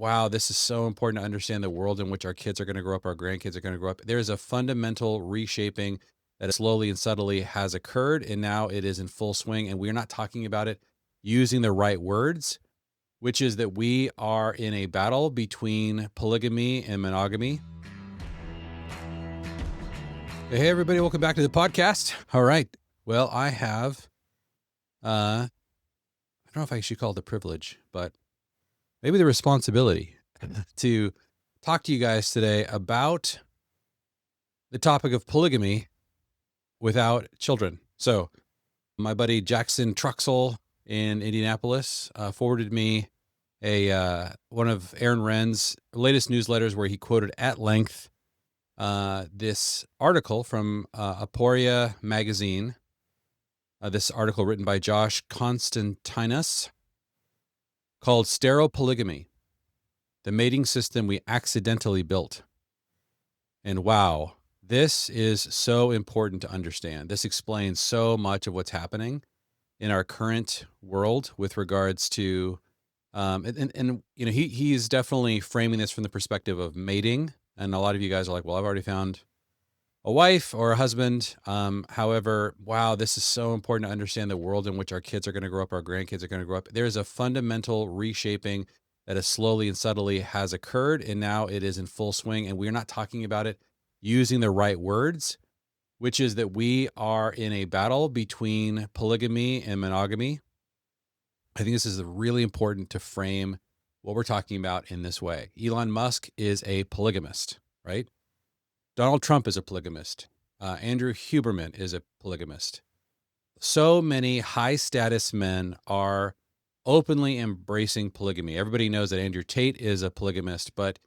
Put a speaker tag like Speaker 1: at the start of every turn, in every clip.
Speaker 1: wow, this is so important to understand the world in which our kids are going to grow up, our grandkids are going to grow up. There is a fundamental reshaping that slowly and subtly has occurred, and now it is in full swing. And we're not talking about it using the right words, which is that we are in a battle between polygamy and monogamy. Hey, everybody, welcome back to the podcast. All right. Well, I have, I don't know if I should call it the privilege, but maybe the responsibility to talk to you guys today about the topic of polygamy without children. So, my buddy Jackson Truxell in Indianapolis forwarded me one of Aaron Wren's latest newsletters where he quoted at length this article from Aporia magazine. This article written by Josh Constantinos called "Sterile Polygamy: The Mating System We Accidentally Built." And wow, this is so important to understand. This explains so much of what's happening in our current world with regards to, and you know, he's definitely framing this from the perspective of mating. And a lot of you guys are like, well, I've already found a wife or a husband. However, wow, this is so important to understand the world in which our kids are going to grow up, our grandkids are going to grow up. There's a fundamental reshaping that has slowly and subtly has occurred, and now it is in full swing. And we're not talking about it using the right words, which is that we are in a battle between polygamy and monogamy. I think this is really important to frame what we're talking about in this way. Elon Musk is a polygamist, right? Donald Trump is a polygamist. Andrew Huberman is a polygamist. So many high status men are openly embracing polygamy. Everybody knows that Andrew Tate is a polygamist, but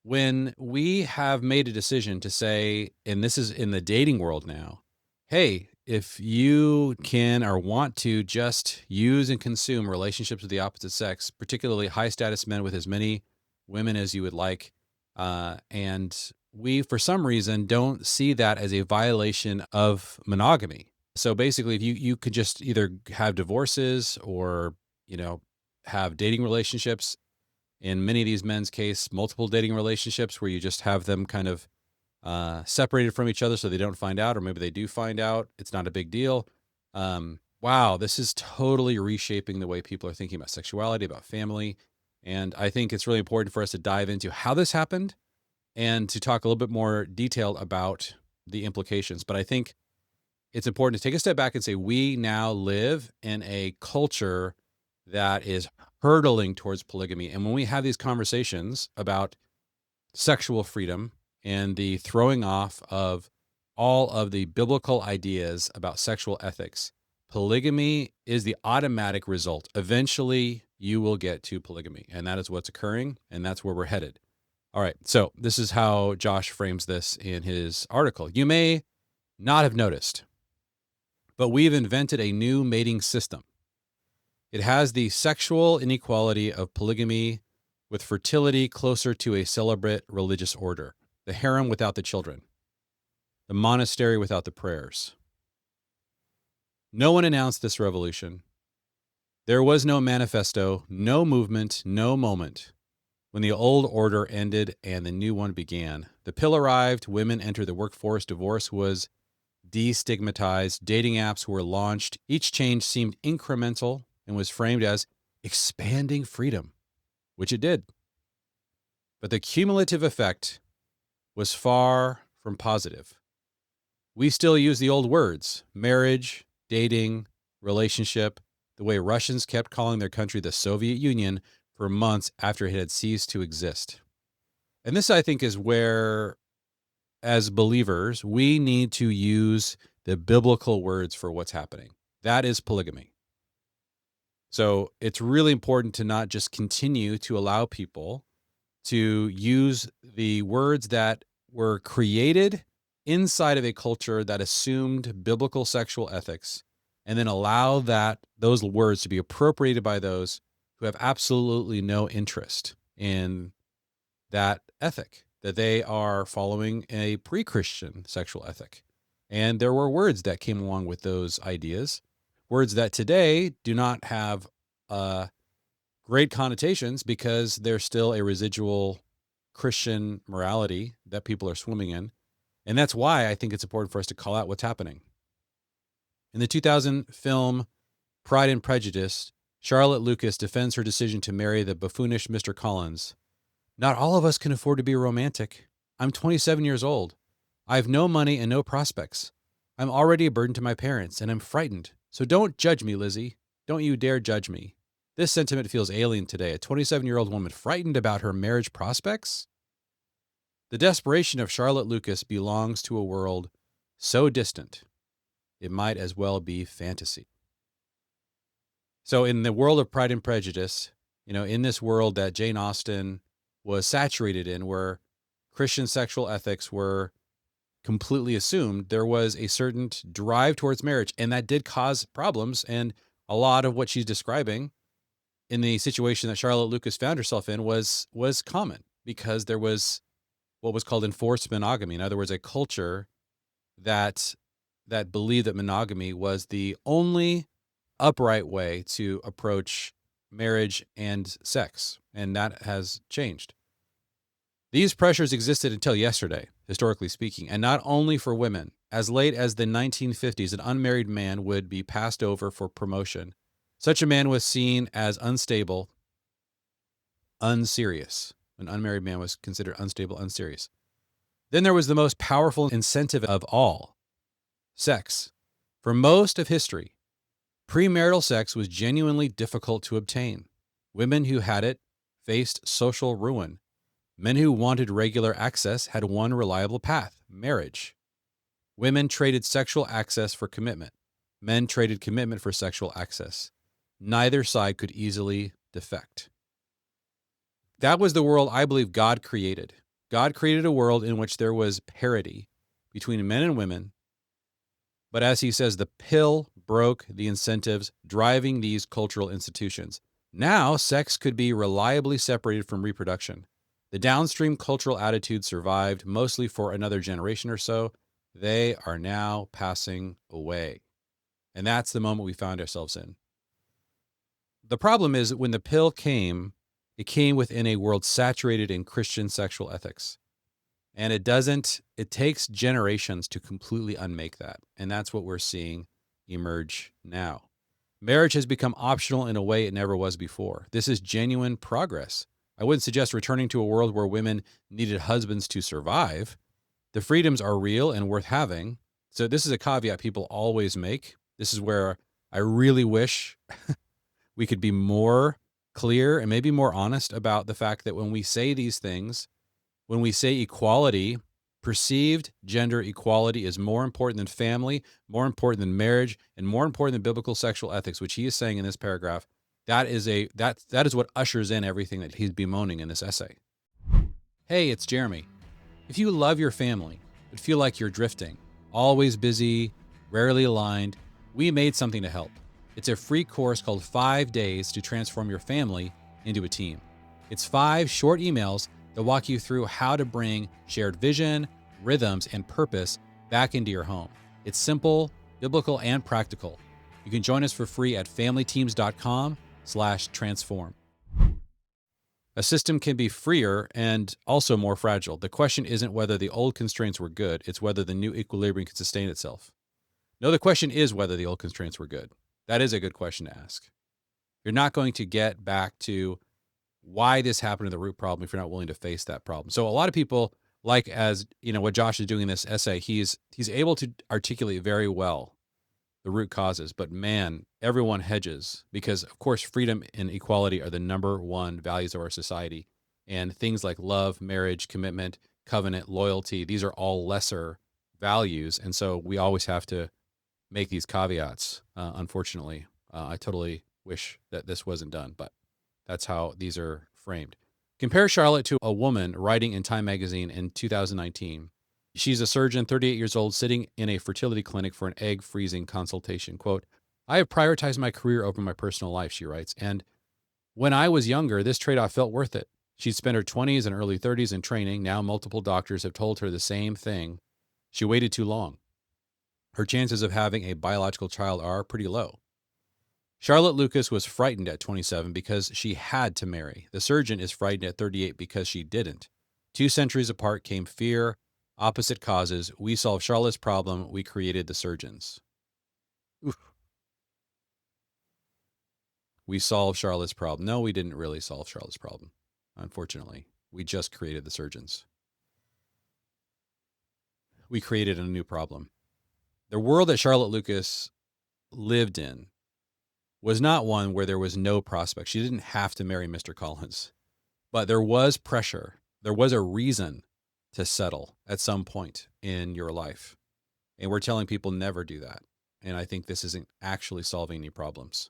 Speaker 1: when we have made a decision to say, and this is in the dating world now, hey, if you can or want to just use and consume relationships with the opposite sex, particularly high status men with as many women as you would like, and we, for some reason, don't see that as a violation of monogamy. So basically, if you could just either have divorces or, you know, have dating relationships, in many of these men's case, multiple dating relationships where you just have them kind of separated from each other so they don't find out, or maybe they do find out. It's not a big deal. Wow, this is totally reshaping the way people are thinking about sexuality, about family. And I think it's really important for us to dive into how this happened and to talk a little bit more detailed about the implications. But I think it's important to take a step back and say, we now live in a culture that is hurtling towards polygamy. And when we have these conversations about sexual freedom and the throwing off of all of the biblical ideas about sexual ethics, polygamy is the automatic result. Eventually, you will get to polygamy, and that is what's occurring, and that's where we're headed. All right, so this is how Josh frames this in his article. You may not have noticed, but we've invented a new mating system. It has the sexual inequality of polygamy with fertility closer to a celibate religious order, the harem without the children, the monastery without the prayers. No one announced this revolution. There was no manifesto, no movement, no moment. When the old order ended and the new one began, the pill arrived, women entered the workforce, divorce was destigmatized, dating apps were launched. Each change seemed incremental and was framed as expanding freedom, which it did. But the cumulative effect was far from positive. We still use the old words, marriage, dating, relationship, the way Russians kept calling their country the Soviet Union for months after it had ceased to exist. And this, I think, is where, as believers, we need to use the biblical words for what's happening. That is polygamy. So it's really important to not just continue to allow people to use the words that were created inside of a culture that assumed biblical sexual ethics, and then allow those words to be appropriated by those who have absolutely no interest in that ethic, that they are following a pre-Christian sexual ethic. And there were words that came along with those ideas, words that today do not have great connotations because there's still a residual Christian morality that people are swimming in. And that's why I think it's important for us to call out what's happening. In the 2000 film Pride and Prejudice, Charlotte Lucas defends her decision to marry the buffoonish Mr. Collins. Not all of us can afford to be romantic. I'm 27 years old. I have no money and no prospects. I'm already a burden to my parents, and I'm frightened. So don't judge me, Lizzie. Don't you dare judge me. This sentiment feels alien today. A 27-year-old woman frightened about her marriage prospects? The desperation of Charlotte Lucas belongs to a world so distant, it might as well be fantasy. So in the world of Pride and Prejudice, in this world that Jane Austen was saturated in, where Christian sexual ethics were completely assumed, there was a certain drive towards marriage, and that did cause problems. And a lot of what she's describing in the situation that Charlotte Lucas found herself in was common, because there was what was called enforced monogamy. In other words, a culture that believed that monogamy was the only upright way to approach marriage and sex, and that has changed. These pressures existed until yesterday, historically speaking, and not only for women. As late as the 1950s, an unmarried man would be passed over for promotion. Such a man was seen as unstable, unserious. An unmarried man was considered unstable, unserious. Then there was the most powerful incentive of all, sex. For most of history, premarital sex was genuinely difficult to obtain. Women who had it faced social ruin. Men who wanted regular access had one reliable path: marriage. Women traded sexual access for commitment. Men traded commitment for sexual access. Neither side could easily defect. That was the world I believe God created. God created a world in which there was parity between men and women. But as he says, the pill broke the incentives driving these cultural institutions. Now, sex could be reliably separated from reproduction. The downstream cultural attitudes survived mostly for another generation or so. They are now passing away. And that's the moment we found ourselves in. The problem is that when the pill came, it came within a world saturated in Christian sexual ethics. And it takes generations to completely unmake that. And that's what we're seeing emerge now. Marriage has become optional in a way it never was before. This is genuine progress. I wouldn't suggest returning to a world where women needed husbands to survive. The freedoms are real and worth having. So this is a caveat people always make. This is where I really wish we could be more clear and maybe more honest about the fact that when we say these things, when we say equality, perceived gender equality is more important than family, more important than marriage, and more important than biblical sexual ethics, which he is saying in this paragraph. That is what ushers in everything that he's bemoaning in this essay. Hey, it's Jeremy. If you love your family, but feel like you're drifting, always busy, rarely aligned, we made something to help. It's a free course called 5 Days to Transform Your Family into a Team. It's 5 short emails that walk you through how to bring shared vision, rhythms, and purpose back into your home. It's simple, biblical, and practical. You can join us for free at familyteams.com/transform. A system can be freer and also more fragile. The question isn't whether the old constraints were good, it's whether the new equilibrium can sustain itself. No, the question is whether the old constraints were good. That is a good question to ask. You're not going to get back to why this happened to the root problem if you're not willing to face that problem. So a lot of people, like, as what Josh is doing in this essay, he's able to articulate very well the root causes, but man, everyone hedges, because of course freedom and equality are the number one values of our society, and things like love, marriage, commitment, covenant, loyalty, these are all lesser values, and so we always have to make these caveats. Unfortunately, I totally wish that this wasn't done, but that's how these are framed. Compare Charlotte to a woman writing in Time magazine in 2019. She's a surgeon, 38 years old, sitting in a fertility clinic for an egg freezing consultation. Quote, "I have prioritized my career over my personal life," she writes, "and when I was younger, this trade-off felt worth it." She'd spent her 20s and early 30s in training. Now multiple doctors have told her the same thing. She waited too long. Her chances of having a biological child are pretty low. Charlotte Lucas was frightened at 27 because she had to marry. The surgeon is frightened at 38 because she didn't. 2 centuries apart came fear, opposite causes. We solved Charlotte's problem. We created the surgeons. Oof. We solved Charlotte's problem. No, we didn't really solve Charlotte's problem, unfortunately. We just created the surgeons. We created a new problem. The world that Charlotte Lucas lived in was not one where there was no prospect. She didn't have to marry Mr. Collins, but there was pressure. There was a reason to settle at some point in your life. And we're telling people never do that. And I think this isn't actually solving any problems.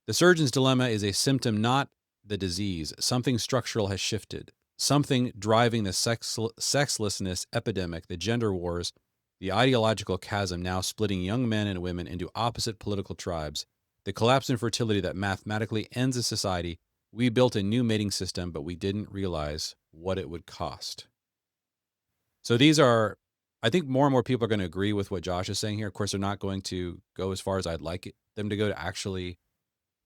Speaker 1: The surgeon's dilemma is a symptom, not the disease. Something structural has shifted. Something driving the sexlessness epidemic, the gender wars, the ideological chasm now splitting young men and women into opposite political tribes, the collapse in fertility that mathematically ends a society. We built a new mating system, but we didn't realize what it would cost. So these are, I think more and more people are going to agree with what Josh is saying here. Of course, they're not going to go as far as I'd like them to go to actually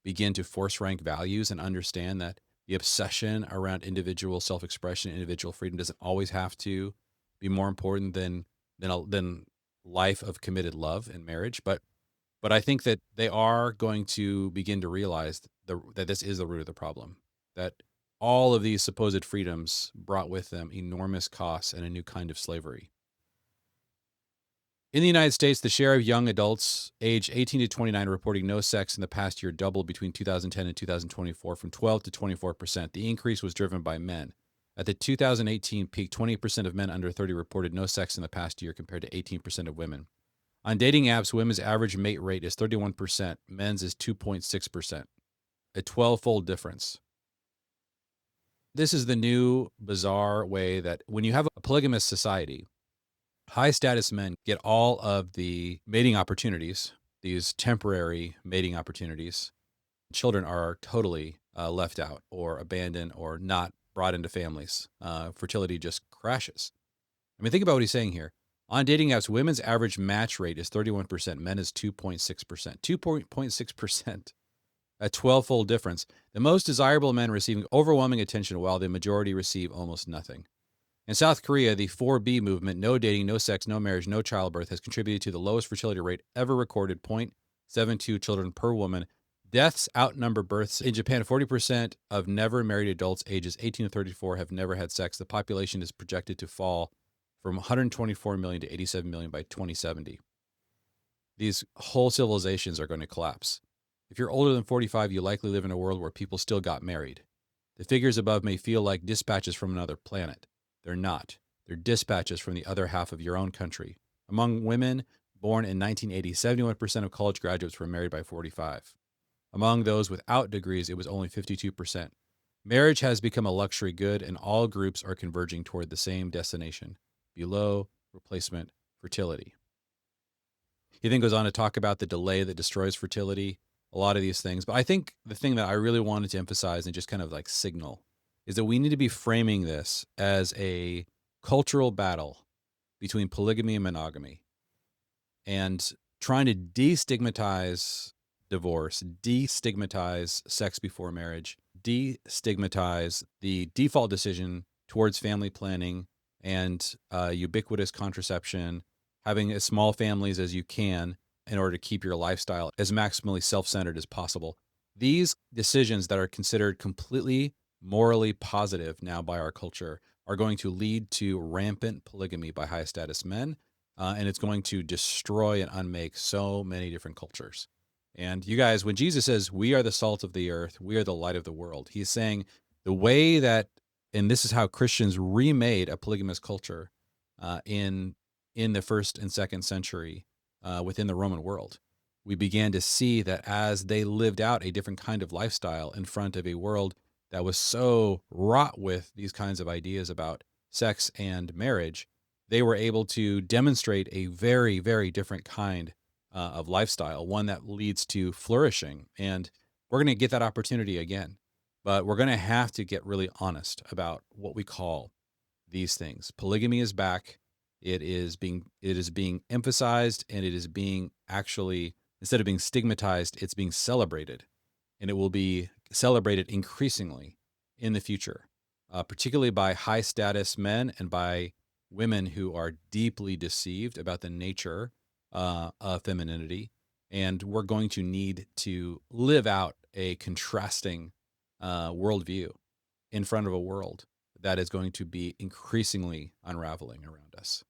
Speaker 1: begin to force rank values and understand that the obsession around individual self-expression, individual freedom doesn't always have to be more important than life of committed love and marriage. But I think that they are going to begin to realize that this is the root of the problem, that all of these supposed freedoms brought with them enormous costs and a new kind of slavery. In the United States, the share of young adults aged 18 to 29 reporting no sex in the past year doubled between 2010 and 2024 from 12 to 24%. The increase was driven by men. At the 2018 peak, 20% of men under 30 reported no sex in the past year compared to 18% of women. On dating apps, women's average mate rate is 31%, men's is 2.6%, a 12-fold difference. This is the new bizarre way that when you have a polygamous society, high status men get all of the mating opportunities, these temporary mating opportunities. Children are totally left out or abandoned or not brought into families. Fertility just crashes. I mean, think about what he's saying here. On dating apps, women's average match rate is 31%, men is 2.6%. 2.6%, a 12-fold difference. The most desirable men receiving overwhelming attention while the majority receive almost nothing. In South Korea, the 4B movement, no dating, no sex, no marriage, no childbirth, has contributed to the lowest fertility rate ever recorded, 0.72 children per woman. Deaths outnumber births. In Japan, 40% of never married adults ages 18 to 34 have never had sex. The population is projected to fall from 124 million to 87 million by 2070. These whole civilizations are going to collapse. If you're older than 45, you likely live in a world where people still got married. The figures above may feel like dispatches from another planet. They're not. They're dispatches from the other half of your own country. Among women born in 1980, 71% of college graduates were married by 45. Among those without degrees, it was only 52%. Marriage has become a luxury good, and all groups are converging toward the same destination: below replacement fertility. He then goes on to talk about the delay that destroys fertility, a lot of these things. But I think the thing that I really wanted to emphasize and just kind of like signal is that we need to be framing this as a cultural battle between polygamy and monogamy and trying to destigmatize divorce, destigmatize sex before marriage, destigmatize the default decision towards family planning and ubiquitous contraception, having as small families as you can in order to keep your lifestyle as maximally self-centered as possible. These decisions that are considered completely morally positive now by our culture are going to lead to rampant polygamy by high status men, and it's going to destroy and unmake so many different cultures. And you guys, when Jesus says we are the salt of the earth, we are the light of the world, he's saying the way that, and this is how Christians remade a polygamous culture in the first and second century within the Roman world. We began to see that as they lived out a different kind of lifestyle in front of a world that was so wrought with these kinds of ideas about sex and marriage, they were able to demonstrate a very, very different kind of lifestyle, one that leads to flourishing. And we're going to get that opportunity again, but we're going to have to get really honest about what we call these things. Polygamy is back. It is being emphasized, and it is being actually Instead of being stigmatized, it's being celebrated, and it will be celebrated increasingly in the future, particularly by high status men and by women who are deeply deceived about the nature of femininity. And we're going to need to live out a contrasting worldview in front of a world that is going to be increasingly unraveling around us.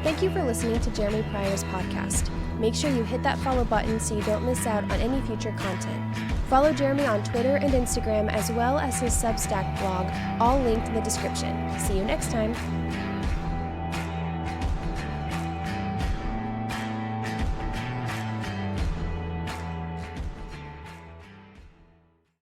Speaker 2: Thank you for listening to Jeremy Pryor's podcast. Make sure you hit that follow button so you don't miss out on any future content. Follow Jeremy on Twitter and Instagram, as well as his Substack blog, all linked in the description. See you next time.